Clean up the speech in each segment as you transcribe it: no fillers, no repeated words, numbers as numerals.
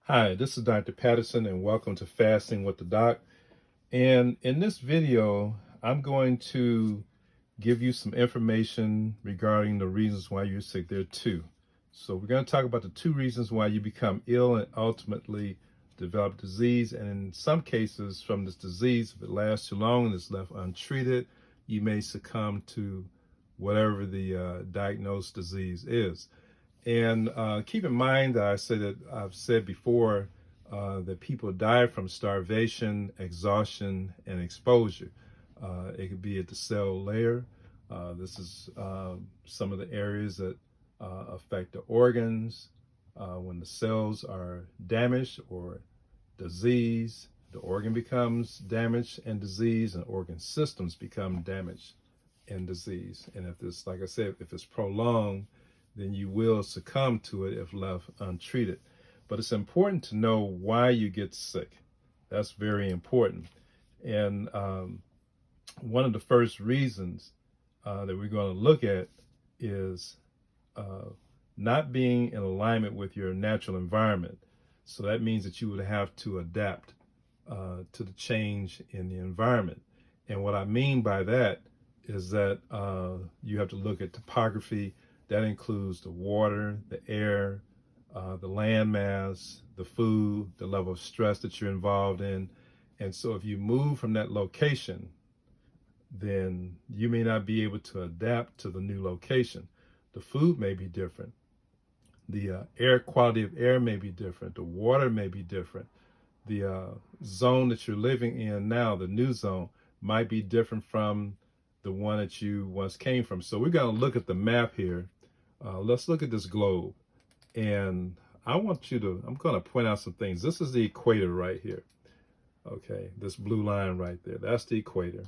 Hi, this is Dr. Patterson and welcome to Fasting with the Doc. And in this video, I'm going to give you some information regarding the reasons why you're sick. There are two. So we're going to talk about the two reasons why you become ill and ultimately develop disease. And in some cases from this disease, if it lasts too long and is left untreated, you may succumb to whatever the diagnosed disease is. And keep in mind that I've said before that people die from starvation, exhaustion, and exposure. It could be at the cell layer. This is some of the areas that affect the organs. When the cells are damaged or diseased, the organ becomes damaged and diseased, and organ systems become damaged and diseased. And if this, like I said, if it's prolonged, then you will succumb to it if left untreated. But it's important to know why you get sick. That's very important. And one of the first reasons that we're going to look at is not being in alignment with your natural environment. So that means that you would have to adapt to the change in the environment. And what I mean by that is that you have to look at topography. That includes the water, the air, the land mass, the food, the level of stress that you're involved in. And so if you move from that location, then you may not be able to adapt to the new location. The food may be different. The air quality of air may be different. The water may be different. The zone that you're living in now, the new zone, might be different from the one that you once came from. So we're going to look at the map here. Let's look at this globe. And I'm going to point out some things. This is the equator right here. Okay, this blue line right there, that's the equator.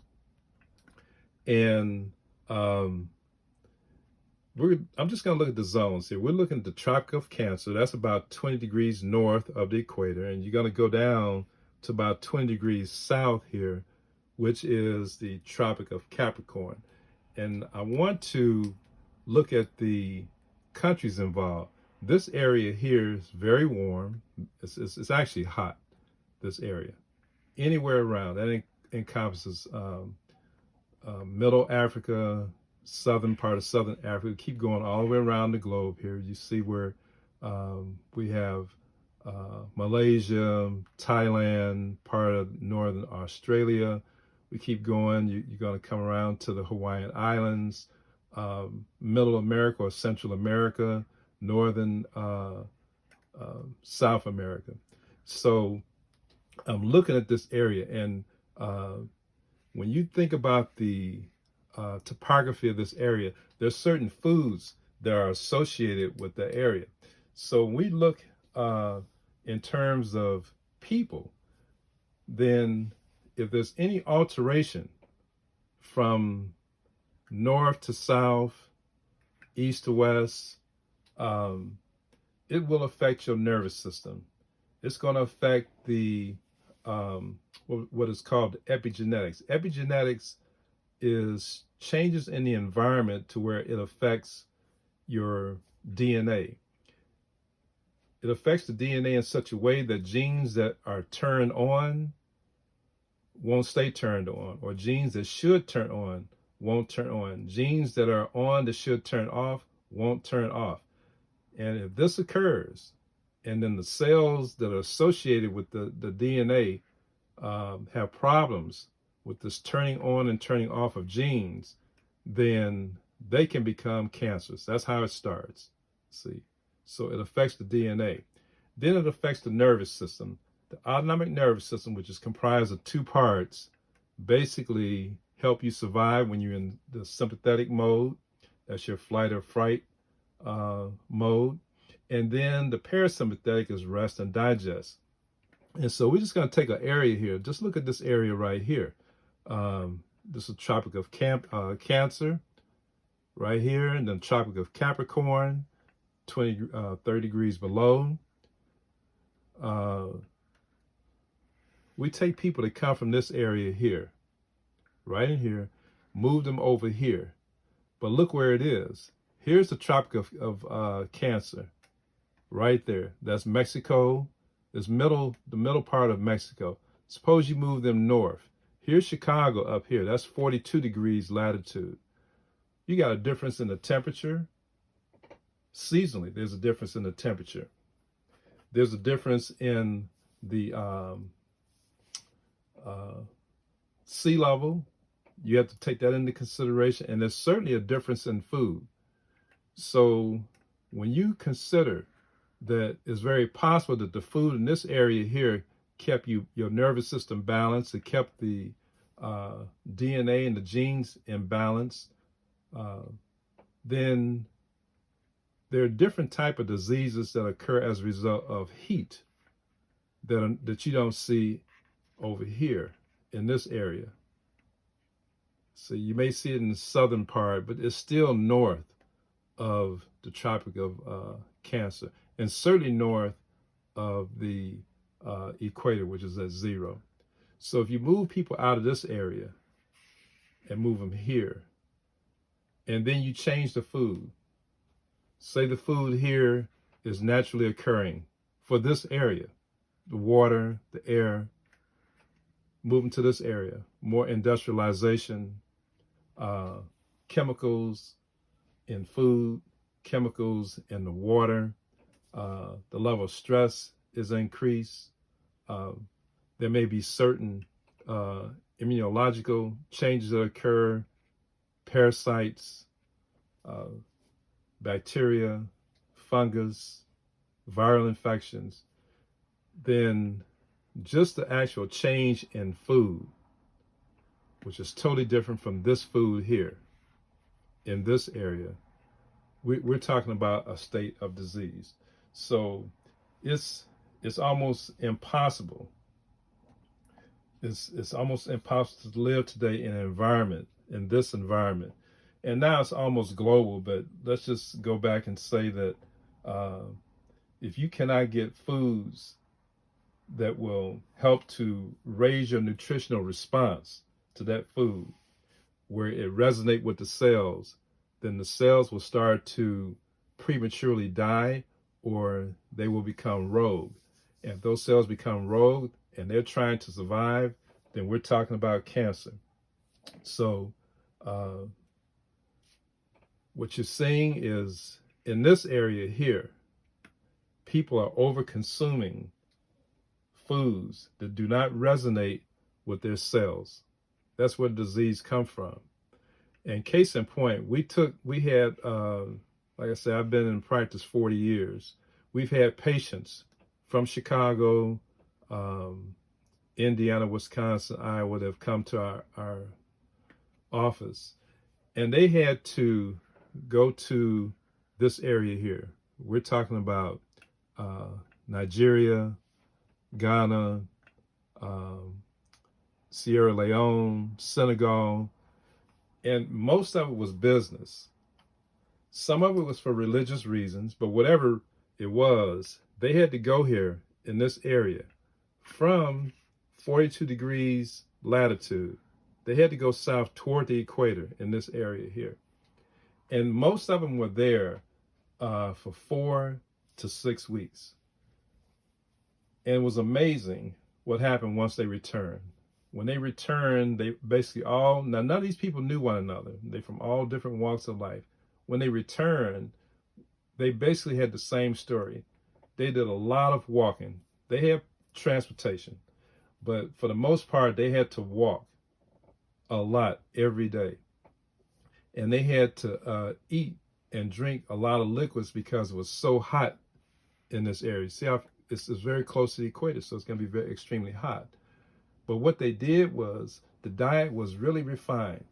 And I'm just going to look at the zones here. We're looking at the Tropic of Cancer. That's about 20 degrees north of the equator. And you're going to go down to about 20 degrees south here, which is the Tropic of Capricorn. And I want to look at the countries involved. This area here is very warm. It's actually hot, this area. Anywhere around, that encompasses Middle Africa, southern part of Southern Africa. Keep going all the way around the globe here. You see where we have Malaysia, Thailand, part of Northern Australia. We keep going. You're going to come around to the Hawaiian Islands, Middle America or Central America, Northern South America. So I'm looking at this area, and when you think about the topography of this area, there's certain foods that are associated with the area. So when we look in terms of people, then if there's any alteration from north to south, east to west, it will affect your nervous system. It's going to affect the what is called epigenetics. Epigenetics is changes in the environment to where it affects your DNA. It affects the DNA in such a way that genes that are turned on won't stay turned on, or genes that should turn on won't turn on. Genes that are on that should turn off won't turn off. And if this occurs, and then the cells that are associated with the DNA have problems with this turning on and turning off of genes, then they can become cancerous. That's how it starts. See, so it affects the DNA. Then it affects the nervous system. The autonomic nervous system, which is comprised of two parts, basically help you survive when you're in the sympathetic mode. That's your flight or fright mode. And then the parasympathetic is rest and digest. And so we're just going to take an area here. Just look at this area right here. This is Tropic of Cancer right here, and then Tropic of Capricorn, 30 degrees below. We take people that come from this area here, right in here, move them over here. But look where it is. Here's the Tropic of Cancer, right there. That's Mexico, It's the middle part of Mexico. Suppose you move them north. Here's Chicago up here. That's 42 degrees latitude. You got a difference in the temperature. Seasonally, there's a difference in the temperature. There's a difference in the sea level. You have to take that into consideration. And there's certainly a difference in food. So when you consider that it's very possible that the food in this area here kept your nervous system balanced, it kept the DNA and the genes in balance, then there are different type of diseases that occur as a result of heat that you don't see over here in this area. So you may see it in the southern part, but it's still north of the Tropic of Cancer, and certainly north of the equator, which is at 0. So if you move people out of this area and move them here, and then you change the food, say the food here is naturally occurring for this area, the water, the air, move them to this area, more industrialization, chemicals in food, chemicals in the water, the level of stress is increased. There may be certain immunological changes that occur, parasites, bacteria, fungus, viral infections. Then just the actual change in food, which is totally different from this food here in this area, we're talking about a state of disease. So it's almost impossible. It's almost impossible to live today in this environment. And now it's almost global, but let's just go back and say that if you cannot get foods that will help to raise your nutritional response to that food, where it resonates with the cells, then the cells will start to prematurely die, or they will become rogue. And if those cells become rogue and they're trying to survive, then we're talking about cancer. So what you're seeing is in this area here, people are over consuming foods that do not resonate with their cells. That's where disease comes from. And case in point, we had, like I said, I've been in practice 40 years. We've had patients from Chicago, Indiana, Wisconsin, Iowa that have come to our office. And they had to go to this area here. We're talking about Nigeria, Ghana, Sierra Leone, Senegal, and most of it was business. Some of it was for religious reasons, but whatever it was, they had to go here in this area from 42 degrees latitude. They had to go south toward the equator in this area here. And most of them were there for 4 to 6 weeks. And it was amazing what happened once they returned. When they returned, they basically now none of these people knew one another. They're from all different walks of life. When they returned, they basically had the same story. They did a lot of walking. They had transportation, but for the most part, they had to walk a lot every day. And they had to eat and drink a lot of liquids because it was so hot in this area. See how it's very close to the equator, so it's going to be extremely hot. But what they did was the diet was really refined.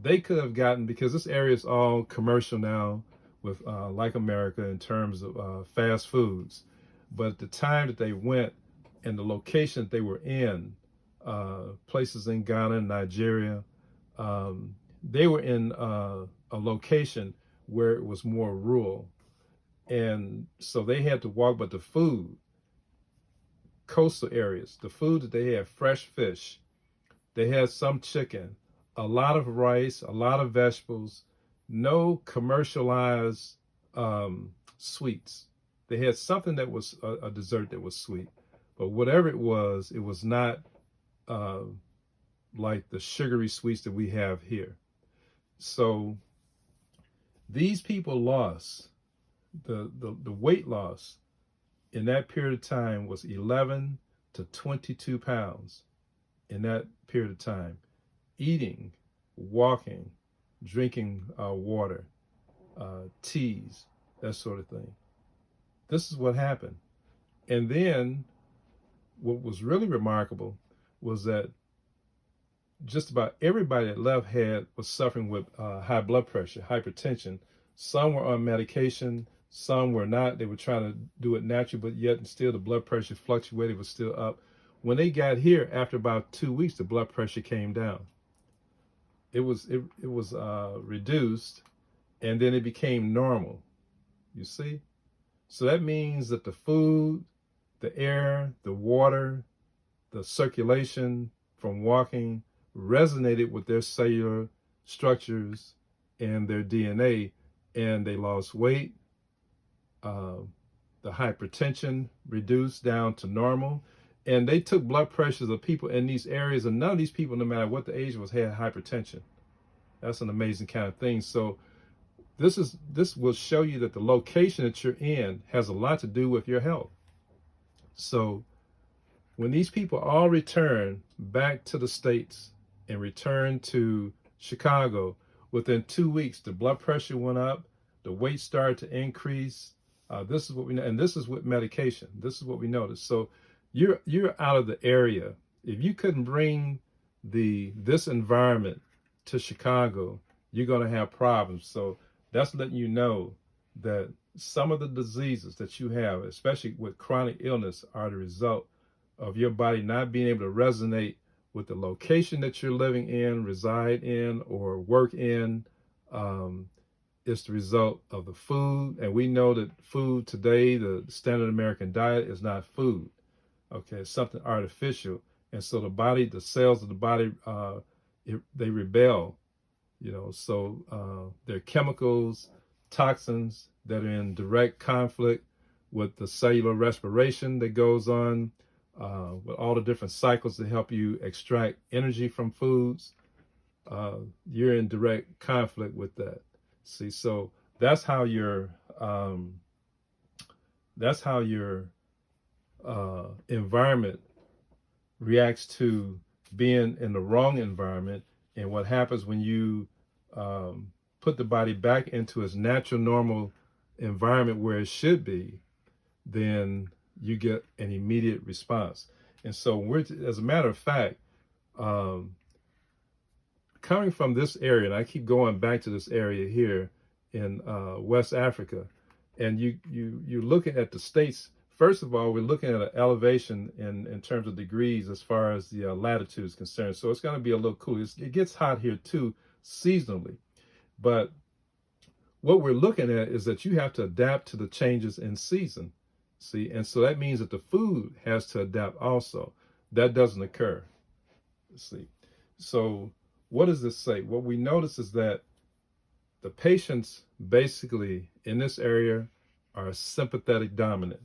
They could have gotten, because this area is all commercial now with like America in terms of fast foods. But at the time that they went and the location that they were in, places in Ghana and Nigeria, they were in a location where it was more rural. And so they had to walk, but the food, coastal areas, the food that they had, fresh fish, they had some chicken, a lot of rice, a lot of vegetables, no commercialized sweets. They had something that was a dessert that was sweet, but whatever it was not like the sugary sweets that we have here. So these people lost the weight loss in that period of time was 11 to 22 pounds in that period of time, eating, walking, drinking water, teas, that sort of thing. This is what happened. And then what was really remarkable was that just about everybody that left was suffering with high blood pressure, hypertension. Some were on medication, some were not. They were trying to do it naturally, but yet still the blood pressure fluctuated, was still up. When they got here, after about 2 weeks, the blood pressure came down. It was reduced, and then it became normal. You see? So that means that the food, the air, the water, the circulation from walking resonated with their cellular structures and their DNA, and they lost weight. The hypertension reduced down to normal, and they took blood pressures of people in these areas, and none of these people, no matter what the age was, had hypertension. That's an amazing kind of thing. So this will show you that the location that you're in has a lot to do with your health. So when these people all return back to the States and return to Chicago, within 2 weeks, the blood pressure went up, the weight started to increase. This is what we know, and this is with medication. This is what we noticed. So you're out of the area. If you couldn't bring this environment to Chicago, you're going to have problems. So that's letting you know that some of the diseases that you have, especially with chronic illness, are the result of your body not being able to resonate with the location that you're living in, reside in, or work in. It's the result of the food. And we know that food today, the standard American diet, is not food. Okay, it's something artificial. And so the cells of the body, they rebel, so there are chemicals, toxins that are in direct conflict with the cellular respiration that goes on, with all the different cycles that help you extract energy from foods. You're in direct conflict with that. See, so that's how your environment reacts to being in the wrong environment, and what happens when you put the body back into its natural, normal environment where it should be, then you get an immediate response. And so as a matter of fact, coming from this area, and I keep going back to this area here in West Africa, and you're looking at the states. First of all, we're looking at an elevation in terms of degrees as far as the latitude is concerned. So it's going to be a little cool. It gets hot here too, seasonally. But what we're looking at is that you have to adapt to the changes in season. See, and so that means that the food has to adapt also. That doesn't occur. See, so what does this say? What we notice is that the patients basically in this area are sympathetic dominant.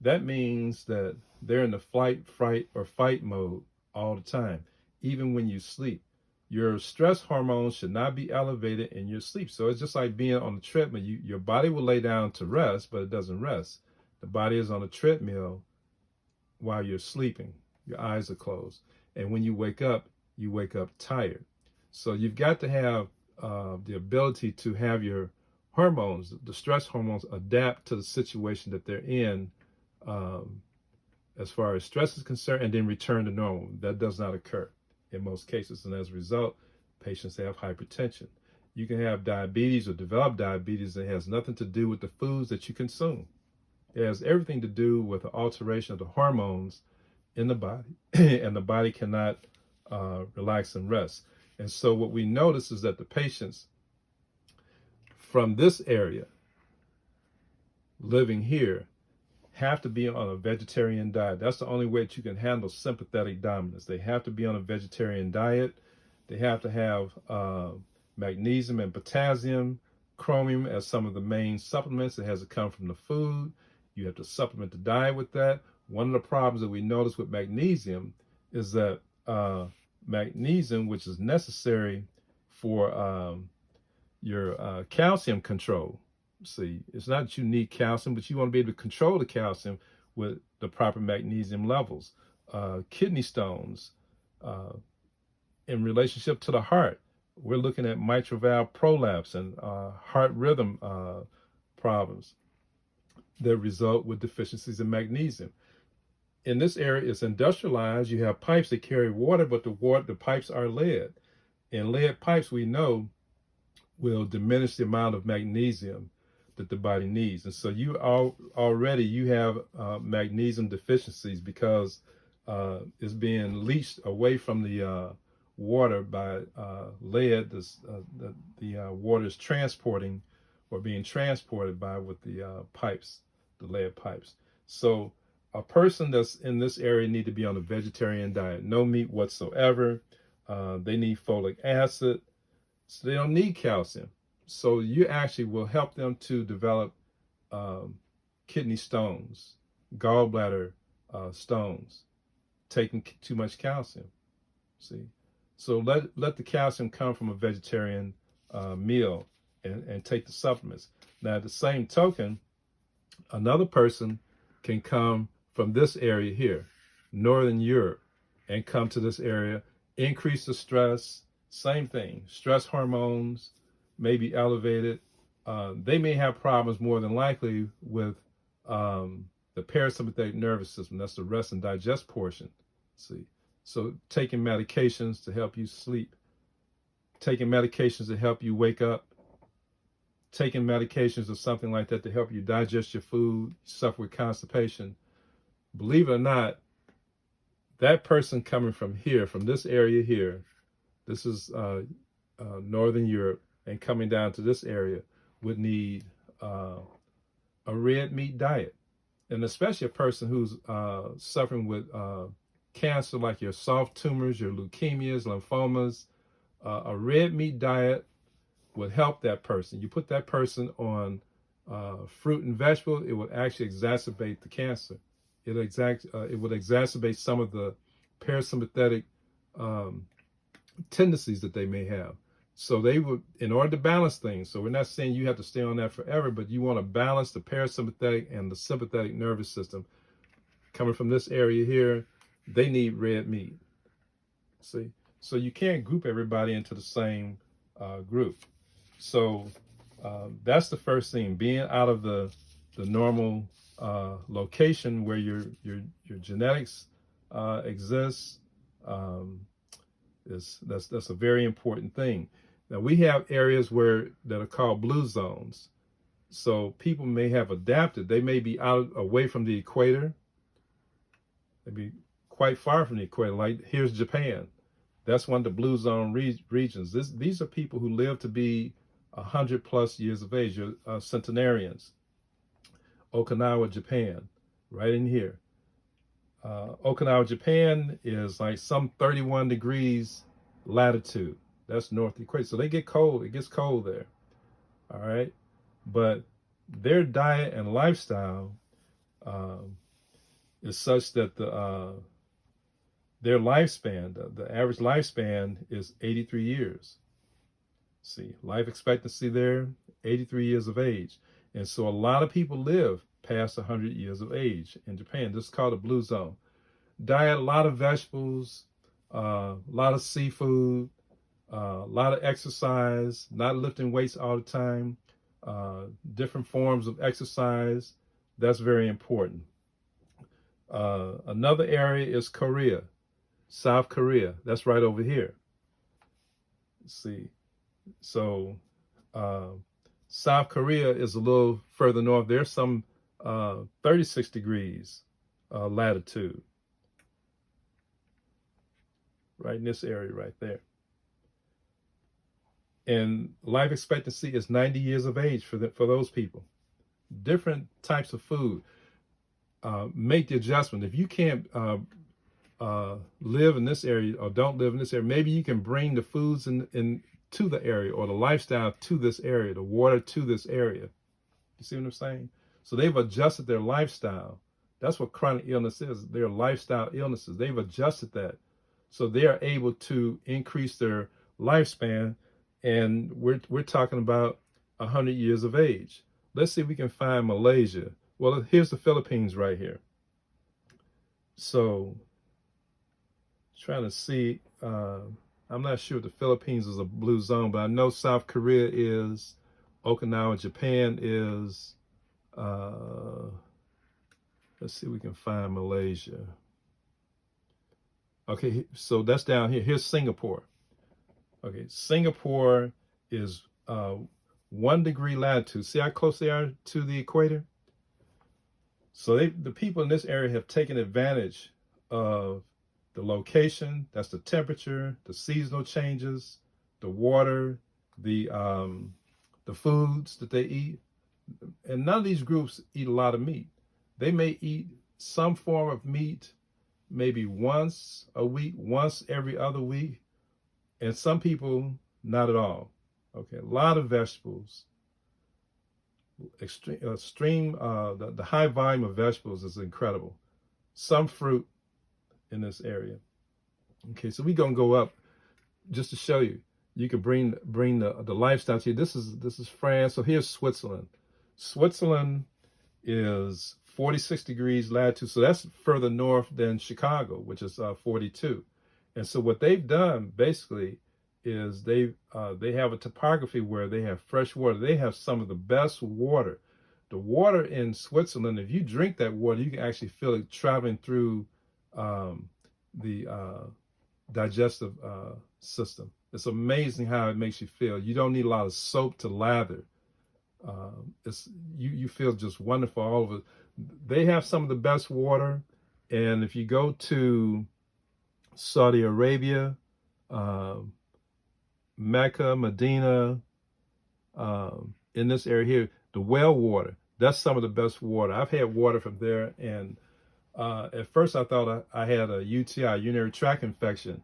That means that they're in the flight, fright, or fight mode all the time, even when you sleep. Your stress hormones should not be elevated in your sleep. So it's just like being on the treadmill. Your body will lay down to rest, but it doesn't rest. The body is on a treadmill while you're sleeping. Your eyes are closed. And when you wake up tired. So you've got to have the ability to have your hormones, the stress hormones, adapt to the situation that they're in, as far as stress is concerned, and then return to normal. That does not occur in most cases. And as a result, patients have hypertension. You can have diabetes or develop diabetes that has nothing to do with the foods that you consume. It has everything to do with the alteration of the hormones in the body, and the body cannot relax and rest. And so what we notice is that the patients from this area living here have to be on a vegetarian diet. That's the only way that you can handle sympathetic dominance. They have to be on a vegetarian diet. They have to have magnesium and potassium, chromium as some of the main supplements. It has to come from the food. You have to supplement the diet with that. One of the problems that we notice with magnesium is that magnesium, which is necessary for your calcium control. See, it's not that you need calcium, but you want to be able to control the calcium with the proper magnesium levels. Kidney stones, in relationship to the heart, we're looking at mitral valve prolapse and heart rhythm problems that result with deficiencies in magnesium. In this area, it's industrialized. You have pipes that carry water, but the pipes are lead. And lead pipes, we know, will diminish the amount of magnesium that the body needs. And so you already have magnesium deficiencies because it's being leached away from the water by lead. The water is transporting or being transported by with the pipes, the lead pipes. So a person that's in this area need to be on a vegetarian diet, no meat whatsoever. They need folic acid, so they don't need calcium. So you actually will help them to develop kidney stones, gallbladder stones, taking too much calcium. See, so let the calcium come from a vegetarian meal and take the supplements. Now, at the same token, another person can come from this area here, Northern Europe, and come to this area, increase the stress, same thing, stress hormones may be elevated. They may have problems more than likely with the parasympathetic nervous system. That's the rest and digest portion. See, so taking medications to help you sleep, taking medications to help you wake up, taking medications or something like that to help you digest your food, suffer with constipation. Believe it or not, that person coming from here, from this area here, this is Northern Europe, and coming down to this area would need a red meat diet. And especially a person who's suffering with cancer, like your soft tumors, your leukemias, lymphomas, a red meat diet would help that person. You put that person on fruit and vegetable, it would actually exacerbate the cancer. It would exacerbate some of the parasympathetic tendencies that they may have. So they would, in order to balance things, so we're not saying you have to stay on that forever, but you want to balance the parasympathetic and the sympathetic nervous system. Coming from this area here, they need red meat. See? So you can't group everybody into the same group. So that's the first thing, being out of the normal location where your genetics exists. That's a very important thing. Now we have areas that are called blue zones. So people may have adapted. They may be away from the equator. They'd be quite far from the equator. Like here's Japan. That's one of the blue zone regions. These are people who live to be 100+ years of age, centenarians. Okinawa, Japan, right in here. Okinawa, Japan is like some 31 degrees latitude. That's north equator. So they get cold. It gets cold there. All right. But their diet and lifestyle is such that their lifespan, the average lifespan is 83 years. See, life expectancy there, 83 years of age. And so a lot of people live past 100 years of age in Japan. This is called a blue zone. Diet, a lot of vegetables, a lot of seafood, a lot of exercise, not lifting weights all the time, different forms of exercise. That's very important. Another area is Korea, South Korea. That's right over here. See, so South Korea is a little further north. There's some 36 degrees latitude, right in this area right there. And life expectancy is 90 years of age for those people. Different types of food. Make the adjustment. If you can't live in this area or don't live in this area, maybe you can bring the foods in to the area, or the lifestyle to this area, the water to this area. You see what I'm saying? So they've adjusted their lifestyle. That's what chronic illness is. They're lifestyle illnesses. They've adjusted that. So they are able to increase their lifespan. And we're talking about 100 years of age. Let's see if we can find Malaysia. Well, here's the Philippines right here. So trying to see, I'm not sure if the Philippines is a blue zone, but I know South Korea is, Okinawa, Japan is, let's see if we can find Malaysia. Okay, so that's down here. Here's Singapore. Okay, Singapore is 1 degree latitude. See how close they are to the equator? So the people in this area have taken advantage of the location, that's the temperature, the seasonal changes, the water, the foods that they eat. And none of these groups eat a lot of meat. They may eat some form of meat maybe once a week, once every other week, and some people not at all. Okay, a lot of vegetables. The high volume of vegetables is incredible. Some fruit in this area. Okay, so we're gonna go up just to show you. You can bring the lifestyle to you. This is France. So here's Switzerland. Switzerland is 46 degrees latitude. So that's further north than Chicago, which is 42. And so what they've done basically is they have a topography where they have fresh water. They have some of the best water. The water in Switzerland, if you drink that water, you can actually feel it traveling through the digestive system. It's amazing how it makes you feel. You don't need a lot of soap to lather. You feel just wonderful all over. They have some of the best water. And if you go to Saudi Arabia, Mecca, Medina, in this area here, the well water, that's some of the best water. I've had water from there, and at first I thought I had a UTI, urinary tract infection,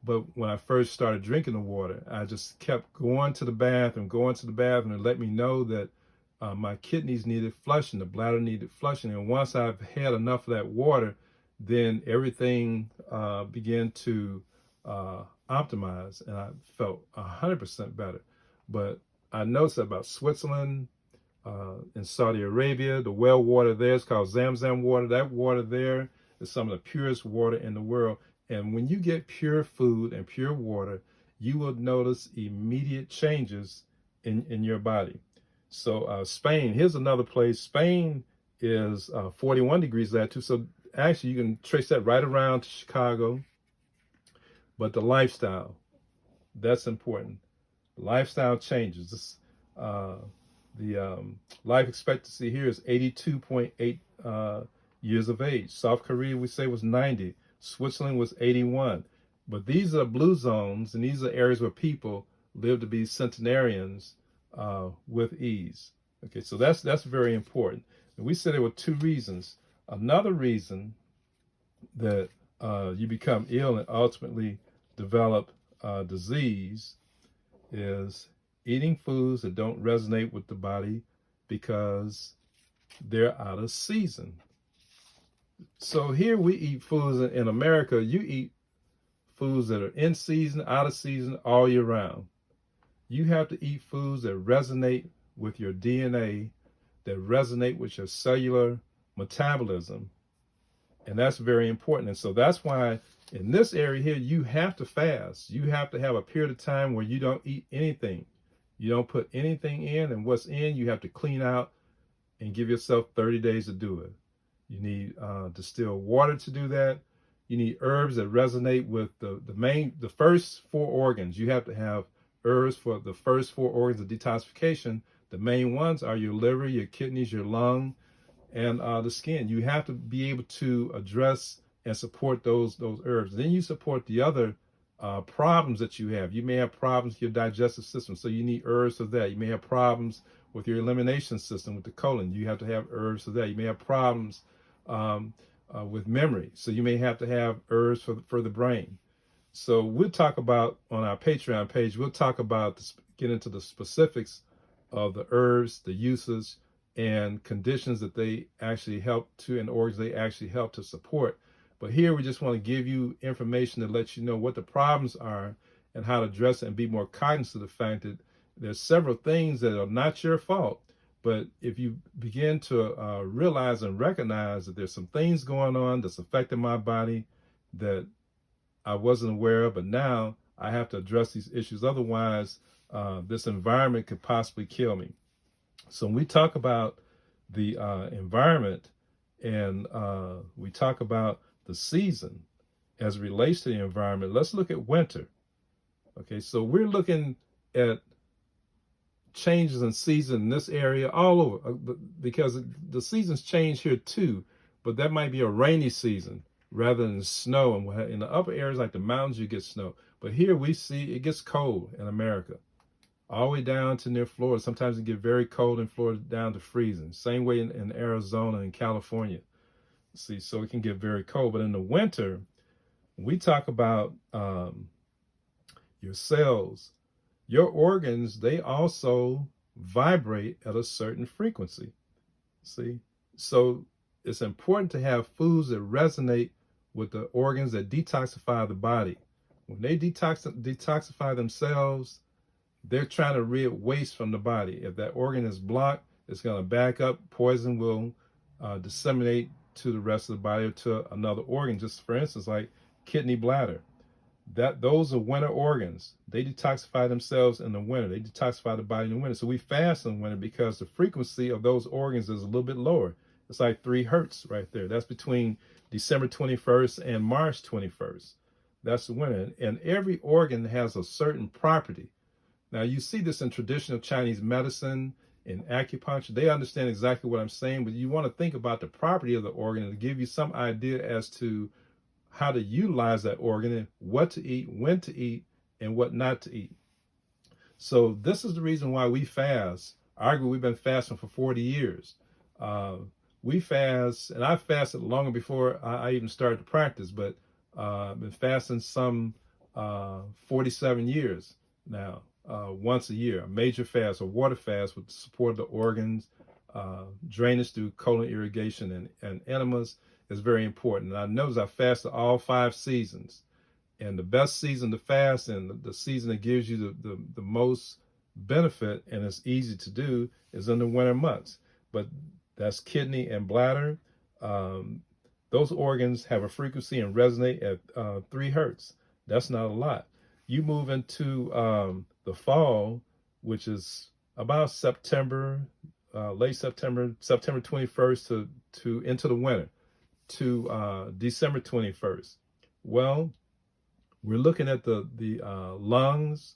but when I first started drinking the water, I just kept going to the bathroom, and let me know that my kidneys needed flushing, the bladder needed flushing, and once I've had enough of that water, then everything began to optimize, and I felt 100% better. But I noticed about Switzerland, in Saudi Arabia, the well water there is called Zamzam water. That water there is some of the purest water in the world. And when you get pure food and pure water, you will notice immediate changes in your body. So Spain, here's another place. Spain is 41 degrees latitude. So actually you can trace that right around to Chicago. But the lifestyle, that's important. Lifestyle changes. This, the life expectancy here is 82.8 years of age. South Korea, we say, was 90. Switzerland was 81. But these are blue zones, and these are areas where people live to be centenarians with ease. Okay, so that's very important. And we said there were 2 reasons. Another reason that you become ill and ultimately develop disease is eating foods that don't resonate with the body because they're out of season. So here we eat foods in America. You eat foods that are in season, out of season, all year round. You have to eat foods that resonate with your DNA, that resonate with your cellular metabolism. And that's very important. And so that's why in this area here, you have to fast. You have to have a period of time where you don't eat anything. You don't put anything in, and what's in, you have to clean out and give yourself 30 days to do it. You need distilled water to do that. You need herbs that resonate with the first 4 organs. You have to have herbs for the first 4 organs of detoxification. The main ones are your liver, your kidneys, your lung, and the skin. You have to be able to address and support those herbs. Then you support the other problems that you have. You may have problems with your digestive system, so you need herbs for that. You may have problems with your elimination system, with the colon. You have to have herbs for that. You may have problems with memory, so you may have to have herbs for the brain. So we'll talk about, on our Patreon page, we'll talk about, get into the specifics of the herbs, the uses, and conditions that they actually help to, and organs they actually help to support. But here we just want to give you information to let you know what the problems are and how to address it, and be more cognizant of the fact that there's several things that are not your fault. But if you begin to realize and recognize that there's some things going on that's affecting my body that I wasn't aware of, but now I have to address these issues. Otherwise, this environment could possibly kill me. So when we talk about the environment, and we talk about the season as it relates to the environment, let's look at winter. Okay, so we're looking at changes in season in this area all over, because the seasons change here too, but that might be a rainy season rather than snow. And in the upper areas like the mountains, you get snow. But here we see it gets cold in America, all the way down to near Florida. Sometimes it gets very cold in Florida, down to freezing. Same way in Arizona and California. See, so it can get very cold. But in the winter, we talk about your cells, your organs, they also vibrate at a certain frequency. See, so it's important to have foods that resonate with the organs, that detoxify the body. When they detoxify themselves, they're trying to rid waste from the body. If that organ is blocked, it's going to back up. Poison will disseminate to the rest of the body or to another organ. Just for instance, like kidney, bladder. Those are winter organs. They detoxify themselves in the winter. They detoxify the body in the winter. So we fast in winter because the frequency of those organs is a little bit lower. It's like 3 hertz right there. That's between December 21st and March 21st. That's the winter. And every organ has a certain property. Now, you see this in traditional Chinese medicine, in acupuncture. They understand exactly what I'm saying, but you want to think about the property of the organ and give you some idea as to how to utilize that organ, and what to eat, when to eat, and what not to eat. So this is the reason why we fast. Arguably, we've been fasting for 40 years. We fast, and I fasted longer before I even started to practice, but I've been fasting some 47 years now, once a year, a major fast, a water fast with the support of the organs, drainage through colon irrigation and enemas is very important. And I notice I fasted all 5 seasons. And the best season to fast, and the season that gives you the most benefit and it's easy to do, is in the winter months. But that's kidney and bladder. Those organs have a frequency and resonate at 3 hertz. That's not a lot. You move into the fall, which is about September, late September, September 21st to into the winter, to December 21st. Well, we're looking at the lungs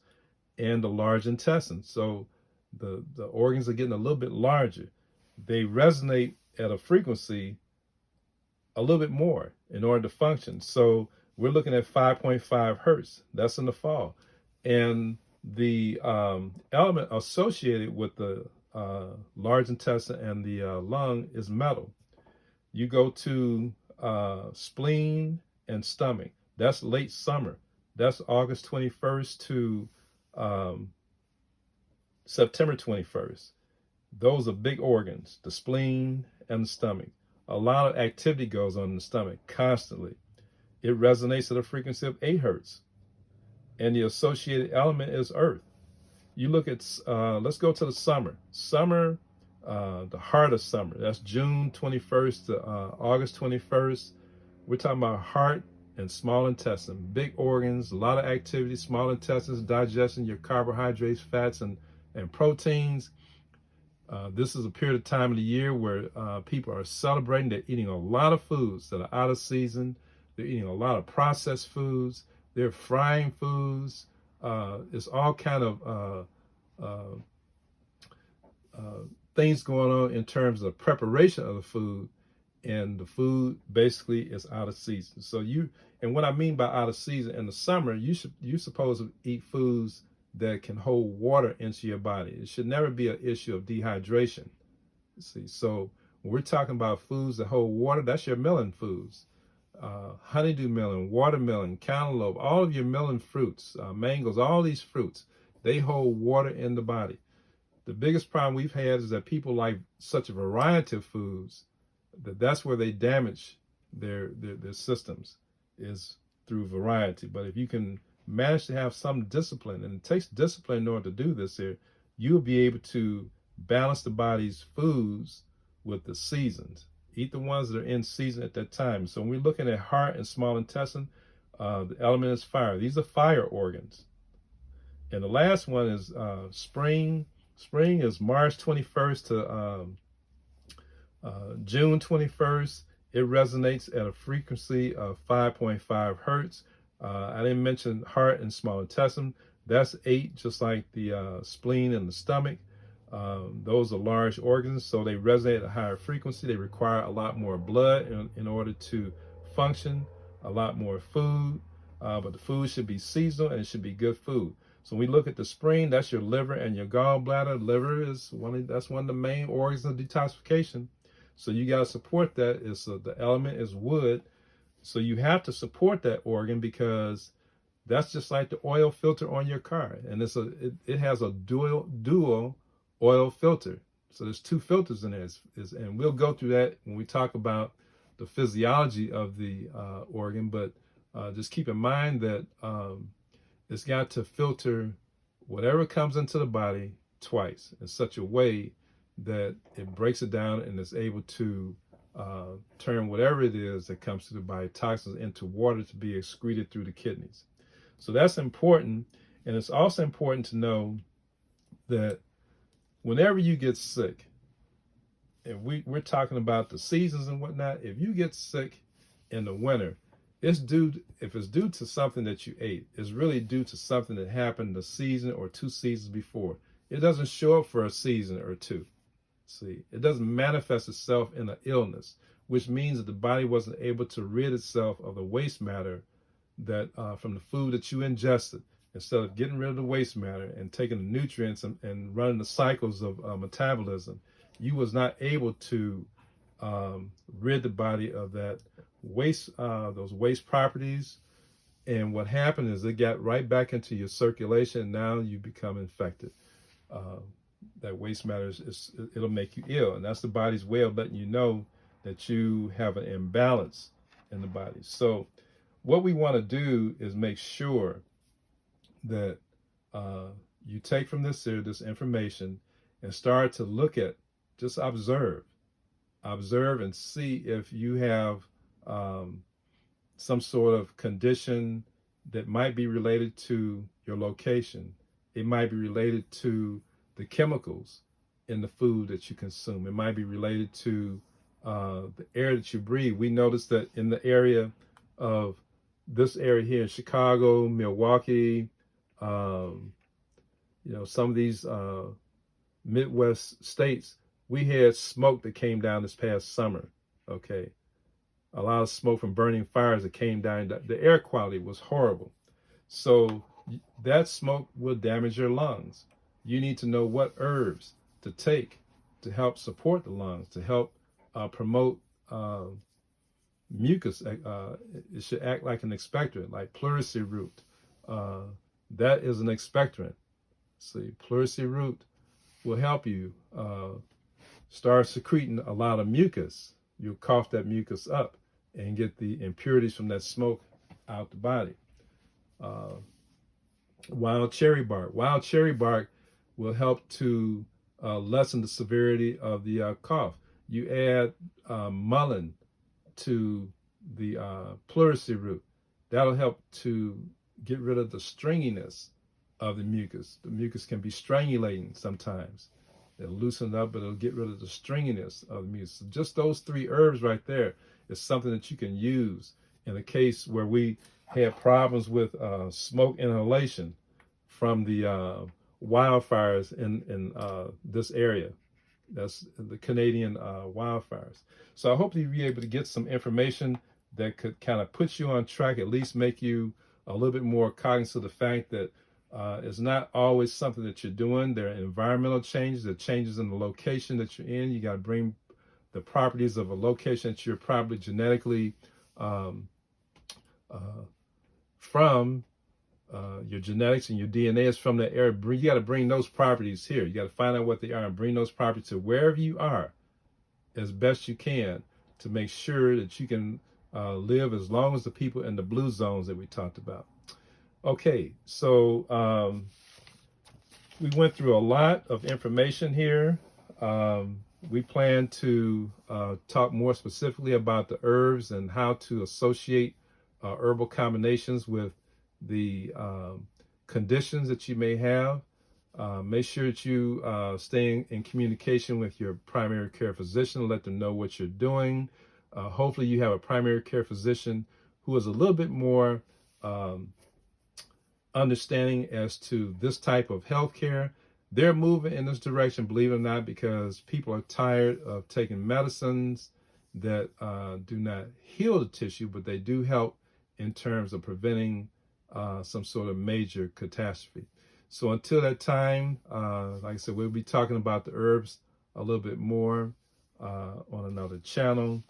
and the large intestine. So the organs are getting a little bit larger. They resonate at a frequency a little bit more in order to function. So we're looking at 5.5 hertz. That's in the fall. And the element associated with the large intestine and the lung is metal. You go to spleen and stomach. That's late summer. That's August 21st to September 21st. Those are big organs, the spleen and the stomach. A lot of activity goes on in the stomach constantly. It resonates at a frequency of 8 hertz. And the associated element is earth. You look at, let's go to the summer. Summer, the heart of summer. That's June 21st to August 21st. We're talking about heart and small intestine. Big organs, a lot of activity. Small intestines, digestion, your carbohydrates, fats, and proteins. This is a period of time of the year where people are celebrating. They're eating a lot of foods that are out of season. They're eating a lot of processed foods. They're frying foods. It's all kind of things going on in terms of preparation of the food, and the food basically is out of season. So and what I mean by out of season, in the summer, you're supposed to eat foods that can hold water into your body. It should never be an issue of dehydration. See, so when we're talking about foods that hold water, that's your melon foods. Honeydew melon, watermelon, cantaloupe, all of your melon fruits, mangoes, all these fruits, they hold water in the body. The biggest problem we've had is that people like such a variety of foods that's where they damage their systems, is through variety. But if you can manage to have some discipline, and it takes discipline in order to do this here, you'll be able to balance the body's foods with the seasons. Eat the ones that are in season at that time. So when we're looking at heart and small intestine, the element is fire. These are fire organs. And the last one is spring. Spring is March 21st to June 21st. It resonates at a frequency of 5.5 hertz. I didn't mention heart and small intestine. That's 8, just like the spleen and the stomach. Those are large organs, so they resonate at a higher frequency. They require a lot more blood in order to function, a lot more food, but the food should be seasonal and it should be good food. So when we look at the spring, that's your liver and your gallbladder. Liver is that's one of the main organs of detoxification. So you got to support that. The element is wood. So you have to support that organ, because that's just like the oil filter on your car. And it has a dual oil filter. So there's 2 filters in there. And we'll go through that when we talk about the physiology of the organ. But just keep in mind that it's got to filter whatever comes into the body twice in such a way that it breaks it down and is able to turn whatever it is that comes to the body, toxins, into water to be excreted through the kidneys. So that's important. And it's also important to know that whenever you get sick, and we're talking about the seasons and whatnot, if you get sick in the winter, if it's due to something that you ate, it's really due to something that happened the season or 2 seasons before. It doesn't show up for a season or 2. See, it doesn't manifest itself in an illness, which means that the body wasn't able to rid itself of the waste matter that from the food that you ingested. Instead of getting rid of the waste matter and taking the nutrients and running the cycles of metabolism, you was not able to rid the body of that waste, those waste properties. And what happened is it got right back into your circulation, and now you become infected. That waste matter it'll make you ill, and that's the body's way of letting you know that you have an imbalance in the body. So what we want to do is make sure that you take from this information and start to look at, just observe and see if you have some sort of condition that might be related to your location. It might be related to the chemicals in the food that you consume. It might be related to the air that you breathe. We noticed that in the area of this area here in Chicago, Milwaukee, some of these Midwest states, we had smoke that came down this past summer. Okay, a lot of smoke from burning fires that came down. The air quality was horrible. So that smoke will damage your lungs. You need to know what herbs to take to help support the lungs, to help promote mucus. It should act like an expectorant, like pleurisy root. That is an expectorant. See, pleurisy root will help you start secreting a lot of mucus. You'll cough that mucus up and get the impurities from that smoke out the body. Wild cherry bark. Wild cherry bark will help to lessen the severity of the cough. You add mullein to the pleurisy root. That'll help to get rid of the stringiness of the mucus. The mucus can be strangulating sometimes. It'll loosen it up, but it'll get rid of the stringiness of the mucus. So just those 3 herbs right there is something that you can use in a case where we had problems with smoke inhalation from the wildfires in this area. That's the Canadian wildfires. So I hope you'll be able to get some information that could kind of put you on track, at least make you a little bit more cognizant of the fact that it's not always something that you're doing. There are environmental changes, there are changes in the location that you're in. You got to bring the properties of a location that you're probably genetically from your genetics and your DNA is from that area. You got to bring those properties here. You got to find out what they are and bring those properties to wherever you are as best you can to make sure that you can live as long as the people in the blue zones that we talked about. Okay, so we went through a lot of information here. We plan to talk more specifically about the herbs and how to associate herbal combinations with the conditions that you may have. Make sure that you stay in communication with your primary care physician. Let them know what you're doing. Hopefully you have a primary care physician who is a little bit more understanding as to this type of healthcare. They're moving in this direction, believe it or not, because people are tired of taking medicines that do not heal the tissue, but they do help in terms of preventing some sort of major catastrophe. So until that time, like I said, we'll be talking about the herbs a little bit more on another channel,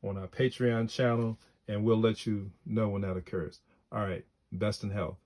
on our Patreon channel, and we'll let you know when that occurs. All right, best in health.